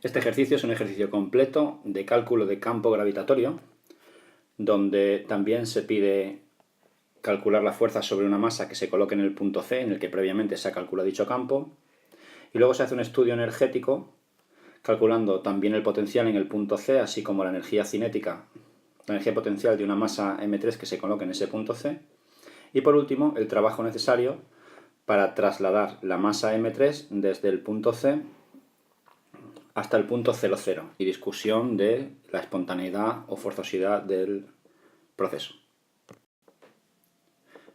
Este ejercicio es un ejercicio completo de cálculo de campo gravitatorio, donde también se pide calcular la fuerza sobre una masa que se coloque en el punto C, en el que previamente se ha calculado dicho campo, y luego se hace un estudio energético, calculando también el potencial en el punto C, así como la energía cinética, la energía potencial de una masa M3 que se coloque en ese punto C, y por último, el trabajo necesario para trasladar la masa M3 desde el punto C hasta el punto 0,0 y discusión de la espontaneidad o forzosidad del proceso.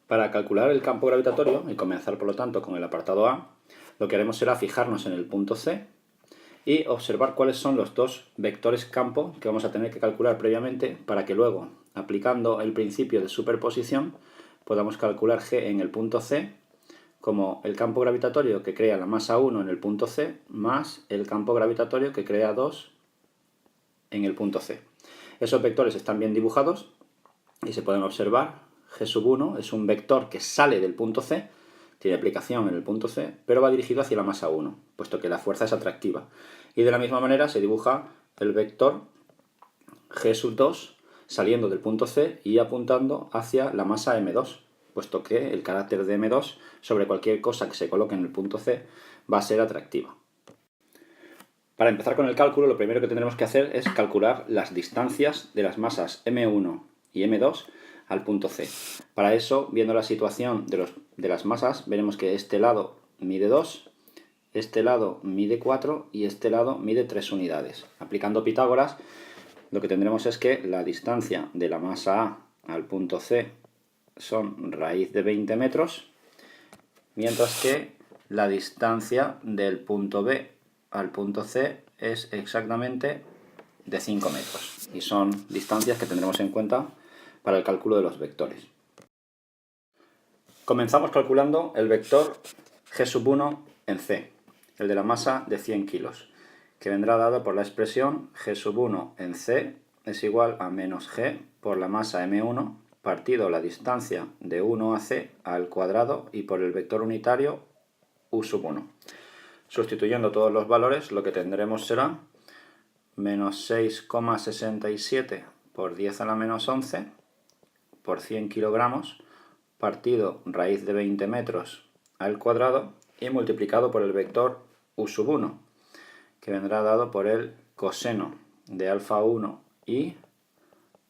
Para calcular el campo gravitatorio y comenzar por lo tanto con el apartado A, lo que haremos será fijarnos en el punto C y observar cuáles son los dos vectores campo que vamos a tener que calcular previamente para que luego, aplicando el principio de superposición, podamos calcular G en el punto C como el campo gravitatorio que crea la masa 1 en el punto C más el campo gravitatorio que crea 2 en el punto C. Esos vectores están bien dibujados y se pueden observar. G1 es un vector que sale del punto C, tiene aplicación en el punto C, pero va dirigido hacia la masa 1, puesto que la fuerza es atractiva. Y de la misma manera se dibuja el vector G2 saliendo del punto C y apuntando hacia la masa M2, puesto que el carácter de M2 sobre cualquier cosa que se coloque en el punto C va a ser atractiva. Para empezar con el cálculo, lo primero que tendremos que hacer es calcular las distancias de las masas M1 y M2 al punto C. Para eso, viendo la situación de las masas, veremos que este lado mide 2, este lado mide 4 y este lado mide 3 unidades. Aplicando Pitágoras, lo que tendremos es que la distancia de la masa A al punto C son raíz de 20 metros, mientras que la distancia del punto B al punto C es exactamente de 5 metros. Y son distancias que tendremos en cuenta para el cálculo de los vectores. Comenzamos calculando el vector G1 en C, el de la masa de 100 kilos, que vendrá dado por la expresión G1 en C es igual a menos G por la masa M1 partido la distancia de 1 a C al cuadrado y por el vector unitario U1. Sustituyendo todos los valores, lo que tendremos será menos 6,67 por 10 a la menos 11 por 100 kilogramos partido raíz de 20 metros al cuadrado y multiplicado por el vector U1, que vendrá dado por el coseno de alfa 1 y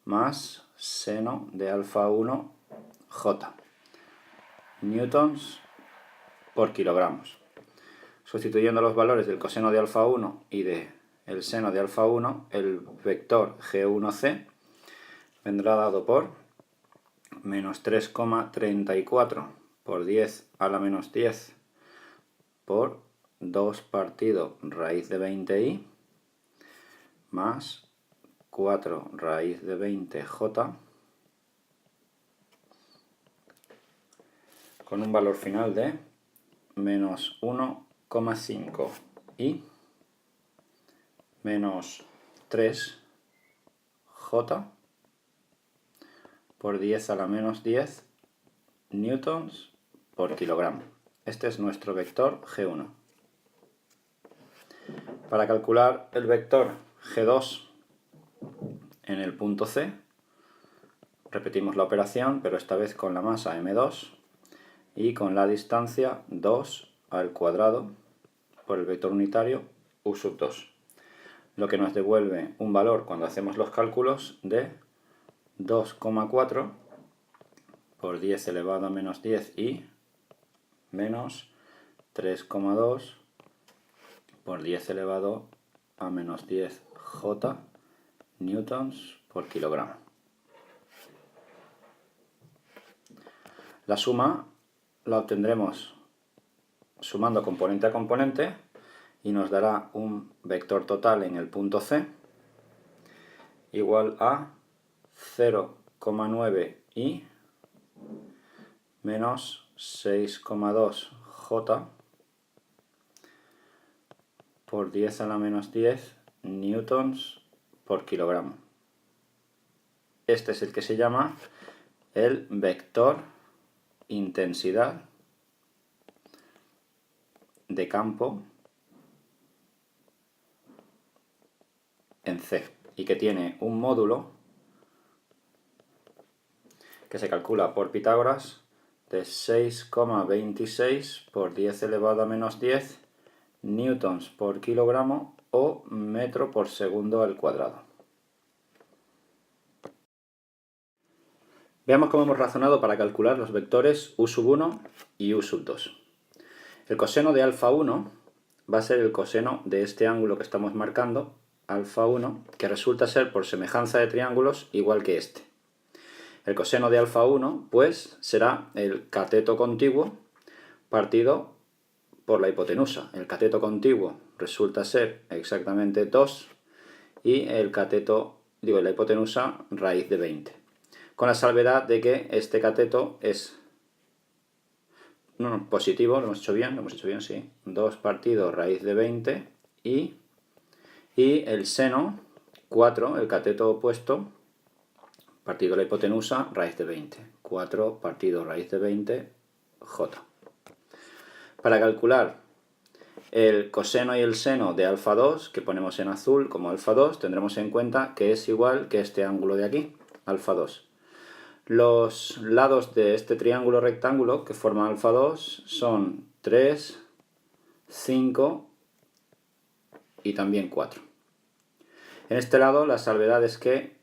más seno de alfa 1 J, newtons por kilogramos. Sustituyendo los valores del coseno de alfa 1 y del seno de alfa 1, el vector G1C vendrá dado por menos 3,34 por 10 a la menos 10 por 2 partido raíz de 20i más 4 raíz de 20j con un valor final de menos 1,5 y menos 3j por 10 a la menos 10 newtons por kilogramo. Este es nuestro vector G1. Para calcular el vector G2 en el punto C, repetimos la operación, pero esta vez con la masa M2 y con la distancia 2 al cuadrado por el vector unitario U2, lo que nos devuelve un valor cuando hacemos los cálculos de 2,4 por 10 elevado a menos 10 y menos 3,2 por 10 elevado a menos 10 J newtons por kilogramo. La suma la obtendremos sumando componente a componente y nos dará un vector total en el punto C igual a 0,9 y menos 6,2 J por 10 a la menos 10 newtons por kilogramo. Este es el que se llama el vector intensidad de campo en C y que tiene un módulo que se calcula por Pitágoras de 6,26 por 10 elevado a menos 10 newtons por kilogramo o metro por segundo al cuadrado. Veamos cómo hemos razonado para calcular los vectores u1 y u2. El coseno de alfa 1 va a ser el coseno de este ángulo que estamos marcando, alfa 1, que resulta ser por semejanza de triángulos igual que este. El coseno de alfa 1, pues, será el cateto contiguo partido por la hipotenusa. El cateto contiguo resulta ser exactamente 2 y la hipotenusa raíz de 20. Con la salvedad de que este cateto es positivo, lo hemos hecho bien, sí. 2 partido raíz de 20 y el seno 4, el cateto opuesto, partido la hipotenusa, raíz de 20. 4 partido raíz de 20, j. Para calcular el coseno y el seno de alfa 2, que ponemos en azul como alfa 2, tendremos en cuenta que es igual que este ángulo de aquí, alfa 2. Los lados de este triángulo rectángulo que forma alfa 2 son 3, 5 y también 4. En este lado la salvedad es que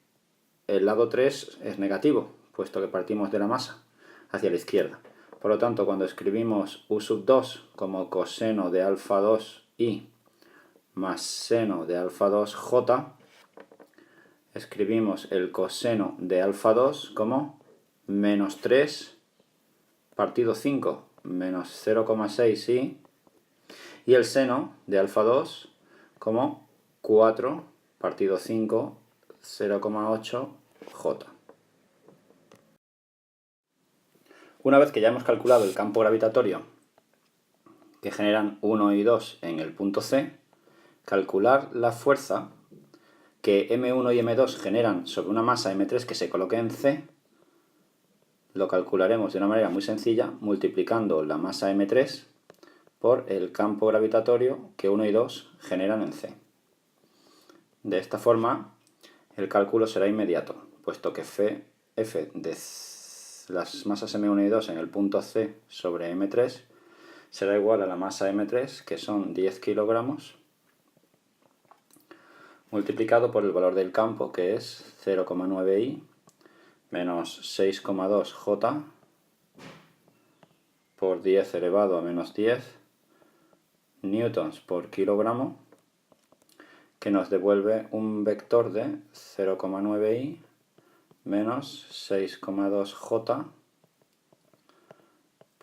el lado 3 es negativo, puesto que partimos de la masa hacia la izquierda. Por lo tanto, cuando escribimos u2 como coseno de alfa 2i más seno de alfa 2j, escribimos el coseno de alfa 2 como menos 3 partido 5 menos 0,6i y el seno de alfa 2 como 4 partido 5 0,8j. Una vez que ya hemos calculado el campo gravitatorio que generan 1 y 2 en el punto C, calcular la fuerza que M1 y M2 generan sobre una masa M3 que se coloque en C, lo calcularemos de una manera muy sencilla multiplicando la masa M3 por el campo gravitatorio que 1 y 2 generan en C. De esta forma, el cálculo será inmediato, puesto que F de las masas M1 y 2 en el punto C sobre M3 será igual a la masa M3, que son 10 kilogramos, multiplicado por el valor del campo, que es 0,9i, menos 6,2j por 10 elevado a menos 10 newtons por kilogramo, que nos devuelve un vector de 0,9i menos 6,2j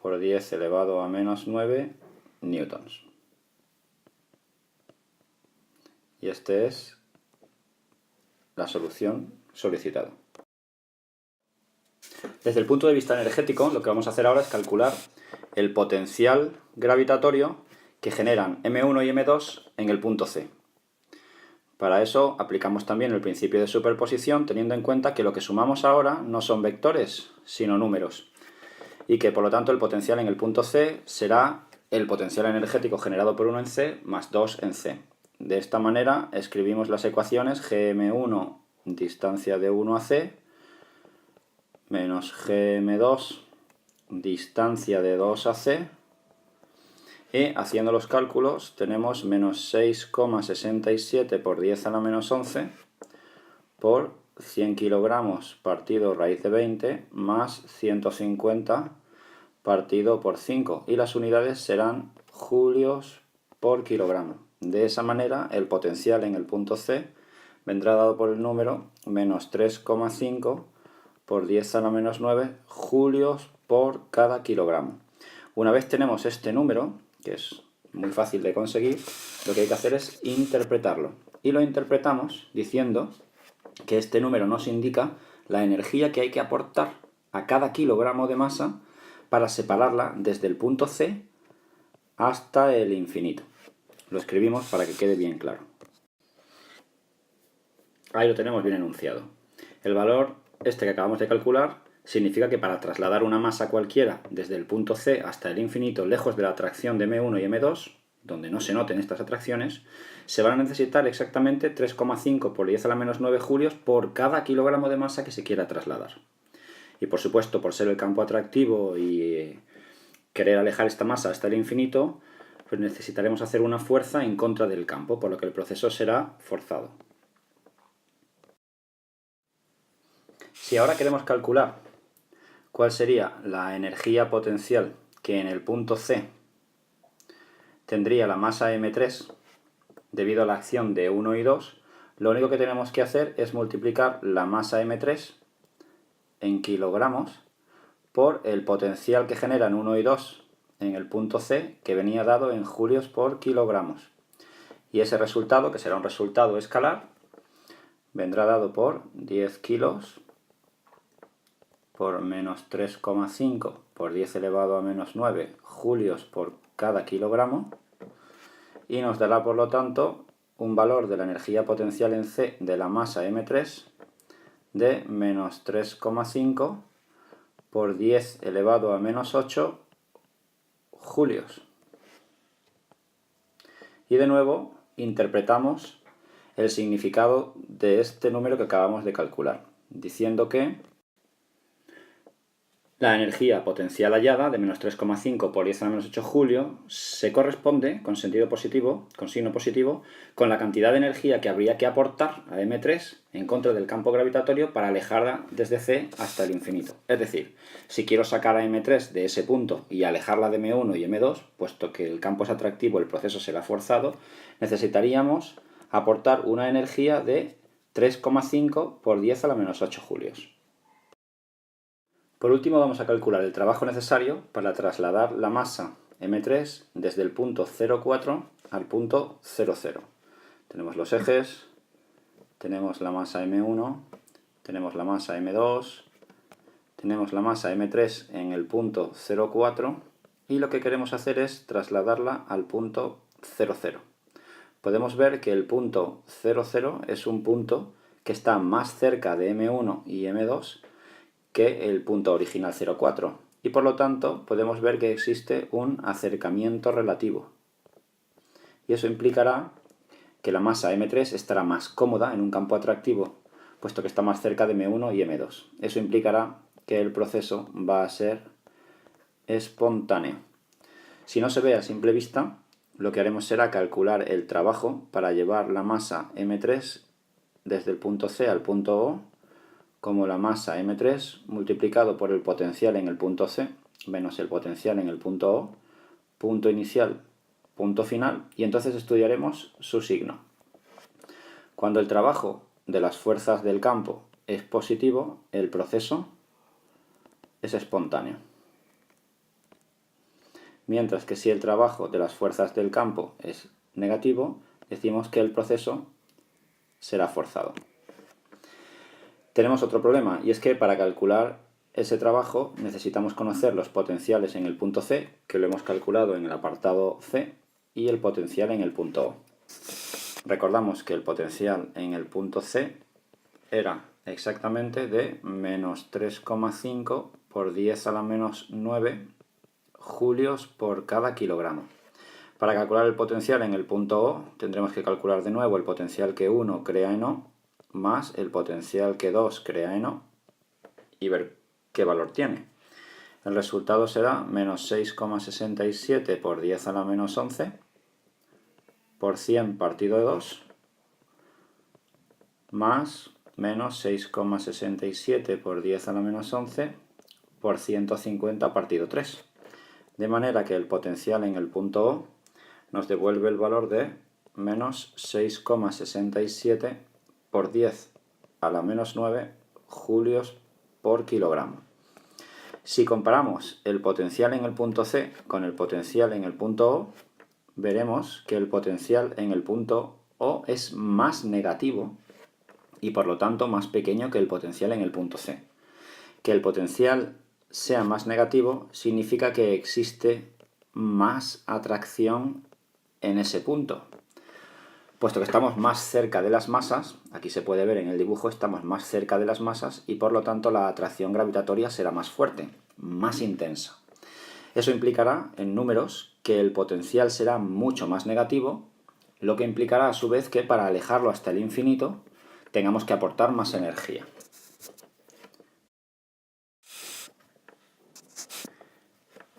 por 10 elevado a menos 9 newtons. Y esta es la solución solicitada. Desde el punto de vista energético, lo que vamos a hacer ahora es calcular el potencial gravitatorio que generan M1 y M2 en el punto C. Para eso aplicamos también el principio de superposición, teniendo en cuenta que lo que sumamos ahora no son vectores, sino números, y que por lo tanto el potencial en el punto C será el potencial energético generado por 1 en C más 2 en C. De esta manera escribimos las ecuaciones Gm1 distancia de 1 a C menos Gm2 distancia de 2 a C, y haciendo los cálculos tenemos menos 6,67 por 10 a la menos 11 por 100 kilogramos partido raíz de 20 más 150 partido por 5, y las unidades serán julios por kilogramo. De esa manera el potencial en el punto C vendrá dado por el número menos 3,5 por 10 a la menos 9 julios por cada kilogramo. Una vez tenemos este número, que es muy fácil de conseguir, lo que hay que hacer es interpretarlo. Y lo interpretamos diciendo que este número nos indica la energía que hay que aportar a cada kilogramo de masa para separarla desde el punto C hasta el infinito. Lo escribimos para que quede bien claro. Ahí lo tenemos bien enunciado. El valor que acabamos de calcular significa que para trasladar una masa cualquiera desde el punto C hasta el infinito lejos de la atracción de M1 y M2, donde no se noten estas atracciones, se van a necesitar exactamente 3,5 por 10 a la menos 9 julios por cada kilogramo de masa que se quiera trasladar. Y por supuesto, por ser el campo atractivo y querer alejar esta masa hasta el infinito, pues necesitaremos hacer una fuerza en contra del campo, por lo que el proceso será forzado. Si ahora queremos calcular cuál sería la energía potencial que en el punto C tendría la masa M3 debido a la acción de 1 y 2, lo único que tenemos que hacer es multiplicar la masa M3 en kilogramos por el potencial que generan 1 y 2 en el punto C, que venía dado en julios por kilogramos. Y ese resultado, que será un resultado escalar, vendrá dado por 10 kilos por menos 3,5 por 10 elevado a menos 9 julios por cada kilogramo, y nos dará por lo tanto un valor de la energía potencial en C de la masa M3 de menos 3,5 por 10 elevado a menos 8 julios. Y de nuevo interpretamos el significado de este número que acabamos de calcular, diciendo que la energía potencial hallada de menos 3,5 por 10 a la menos 8 julio se corresponde, con sentido positivo, con signo positivo, con la cantidad de energía que habría que aportar a M3 en contra del campo gravitatorio para alejarla desde C hasta el infinito. Es decir, si quiero sacar a M3 de ese punto y alejarla de M1 y M2, puesto que el campo es atractivo, el proceso será forzado, necesitaríamos aportar una energía de 3,5 por 10 a la menos 8 julios. Por último, vamos a calcular el trabajo necesario para trasladar la masa M3 desde el punto 0,4 al punto 0,0. Tenemos los ejes, tenemos la masa M1, tenemos la masa M2, tenemos la masa M3 en el punto 0,4 y lo que queremos hacer es trasladarla al punto 0,0. Podemos ver que el punto 0,0 es un punto que está más cerca de M1 y M2 que el punto original 0,4, y por lo tanto podemos ver que existe un acercamiento relativo, y eso implicará que la masa M3 estará más cómoda en un campo atractivo, puesto que está más cerca de M1 y M2. Eso implicará que el proceso va a ser espontáneo. Si no se ve a simple vista, lo que haremos será calcular el trabajo para llevar la masa M3 desde el punto C al punto O como la masa M3 multiplicado por el potencial en el punto C menos el potencial en el punto O, punto inicial, punto final, y entonces estudiaremos su signo. Cuando el trabajo de las fuerzas del campo es positivo, el proceso es espontáneo. Mientras que si el trabajo de las fuerzas del campo es negativo, decimos que el proceso será forzado. Tenemos otro problema, y es que para calcular ese trabajo necesitamos conocer los potenciales en el punto C, que lo hemos calculado en el apartado C, y el potencial en el punto O. Recordamos que el potencial en el punto C era exactamente de menos 3,5 por 10 a la menos 9 julios por cada kilogramo. Para calcular el potencial en el punto O tendremos que calcular de nuevo el potencial que 1 crea en O más el potencial que 2 crea en O y ver qué valor tiene. El resultado será menos 6,67 por 10 a la menos 11 por 100 partido de 2 más menos 6,67 por 10 a la menos 11 por 150 partido 3. De manera que el potencial en el punto O nos devuelve el valor de menos 6,67 por 10 a la menos 9 julios por kilogramo. Si comparamos el potencial en el punto C con el potencial en el punto O, veremos que el potencial en el punto O es más negativo y por lo tanto más pequeño que el potencial en el punto C. Que el potencial sea más negativo significa que existe más atracción en ese punto. Puesto que estamos más cerca de las masas, aquí se puede ver en el dibujo, estamos más cerca de las masas y por lo tanto la atracción gravitatoria será más fuerte, más intensa. Eso implicará en números que el potencial será mucho más negativo, lo que implicará a su vez que para alejarlo hasta el infinito tengamos que aportar más energía.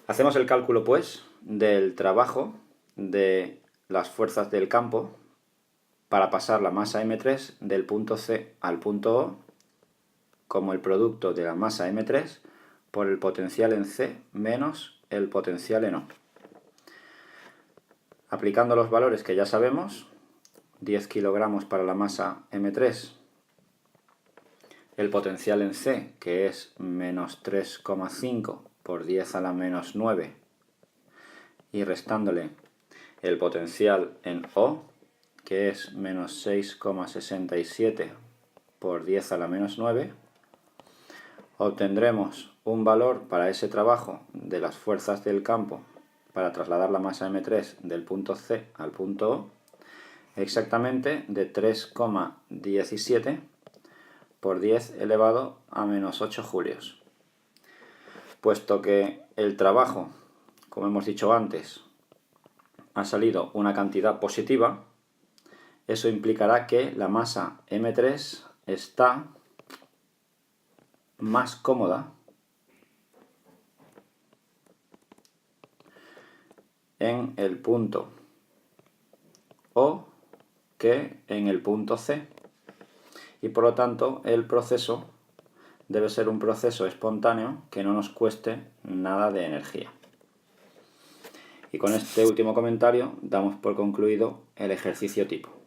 Hacemos el cálculo, pues, del trabajo de las fuerzas del campo para pasar la masa M3 del punto C al punto O como el producto de la masa M3 por el potencial en C menos el potencial en O. Aplicando los valores que ya sabemos, 10 kilogramos para la masa M3, el potencial en C, que es menos 3,5 por 10 a la menos 9, y restándole el potencial en O, que es menos 6,67 por 10 a la menos 9, obtendremos un valor para ese trabajo de las fuerzas del campo para trasladar la masa M3 del punto C al punto O, exactamente de 3,17 por 10 elevado a menos 8 julios. Puesto que el trabajo, como hemos dicho antes, ha salido una cantidad positiva, eso implicará que la masa M3 está más cómoda en el punto O que en el punto C, y por lo tanto el proceso debe ser un proceso espontáneo que no nos cueste nada de energía. Y con este último comentario damos por concluido el ejercicio tipo.